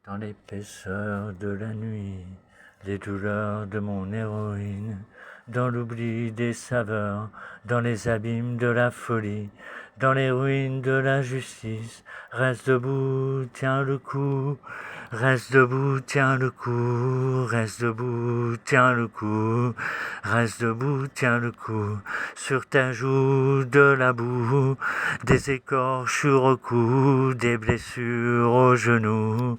Dans l'épaisseur de la nuit, les douleurs de mon héroïne, dans l'oubli des saveurs, dans les abîmes de la folie, dans les ruines de la justice, reste debout, tiens le coup, reste debout, tiens le coup, reste debout, tiens le coup, reste debout, tiens le coup, sur ta joue de la boue, des écorchures au cou, des blessures aux genoux,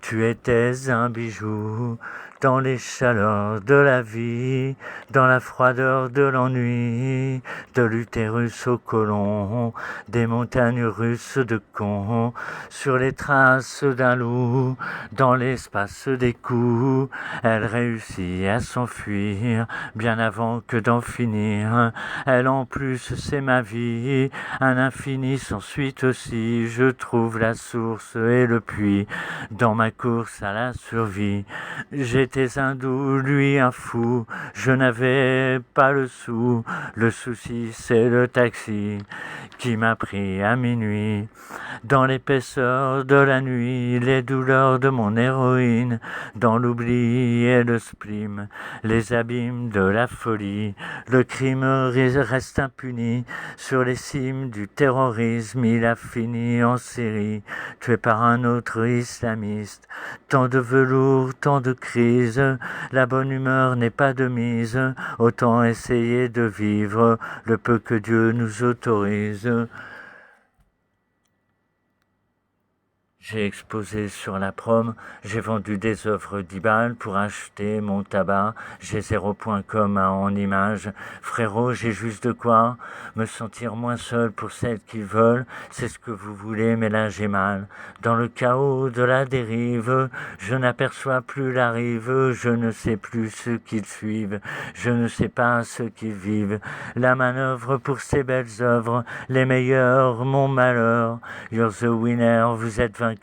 tu étais un bijou dans les chaleurs de la vie, dans la froideur de l'ennui, de l'utérus au côlon, des montagnes russes de cons, sur les traces d'un loup, dans l'espace des coups, elle réussit à s'enfuir, bien avant que d'en finir. Elle en plus c'est ma vie, un infini s'ensuit aussi, je trouve la source et le puits, dans ma course à la survie. J'étais un doux, lui un fou, je n'avais pas le sou, le souci c'est le taxi qui m'a pris à minuit. Dans l'épaisseur de la nuit, les douleurs de mon héroïne, dans l'oubli et le spleen, les abîmes de la folie, le crime reste impuni, sur les cimes du terrorisme, il a fini en Syrie, tué par un autre islamiste. Tant de velours, tant de crises, la bonne humeur n'est pas de mise, autant essayer de vivre le peu que Dieu nous autorise. J'ai exposé sur la prom, j'ai vendu des œuvres 10 balles pour acheter mon tabac, j'ai 0.com en images. Frérot, j'ai juste de quoi me sentir moins seul pour celles qui veulent, c'est ce que vous voulez, mais là j'ai mal. Dans le chaos de la dérive, je n'aperçois plus la rive, je ne sais plus ceux qu'ils suivent, je ne sais pas ceux qui vivent. La manœuvre pour ces belles œuvres, les meilleurs, mon malheur. You're the winner, vous êtes vainqueur.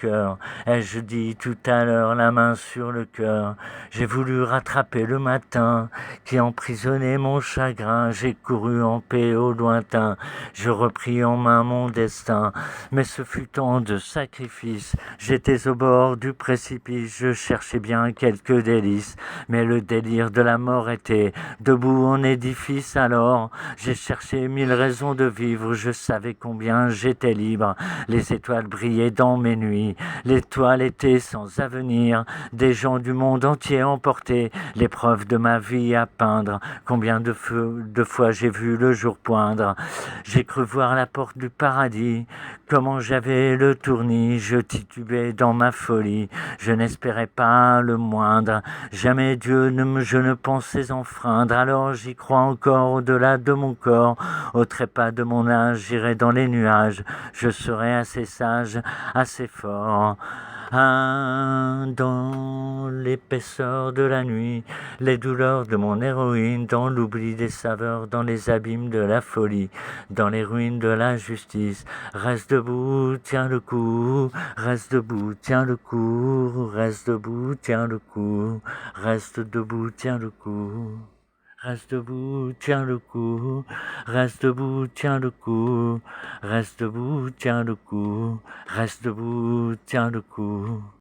Ai-je dit tout à l'heure, la main sur le cœur. J'ai voulu rattraper le matin qui emprisonnait mon chagrin. J'ai couru en paix au lointain. Je repris en main mon destin. Mais ce fut tant de sacrifices. J'étais au bord du précipice. Je cherchais bien quelques délices. Mais le délire de la mort était debout en édifice. Alors j'ai cherché 1000 raisons de vivre. Je savais combien j'étais libre. Les étoiles brillaient dans mes nuits. L'étoile était sans avenir. Des gens du monde entier emportés. L'épreuve de ma vie à peindre. Combien de fois j'ai vu le jour poindre. J'ai cru voir la porte du paradis. Comment j'avais le tournis. Je titubais dans ma folie. Je n'espérais pas le moindre. Jamais Dieu je ne pensais enfreindre. Alors j'y crois encore au-delà de mon corps. Au trépas de mon âge, j'irai dans les nuages. Je serai assez sage, assez fort. Dans l'épaisseur de la nuit, les douleurs de mon héroïne, dans l'oubli des saveurs, dans les abîmes de la folie, dans les ruines de la justice. Reste debout, tiens le coup, reste debout, tiens le coup, reste debout, tiens le coup, reste debout, tiens le coup. Reste debout, tiens le coup, reste debout, tiens le coup, reste debout, tiens le coup, reste debout, tiens le coup.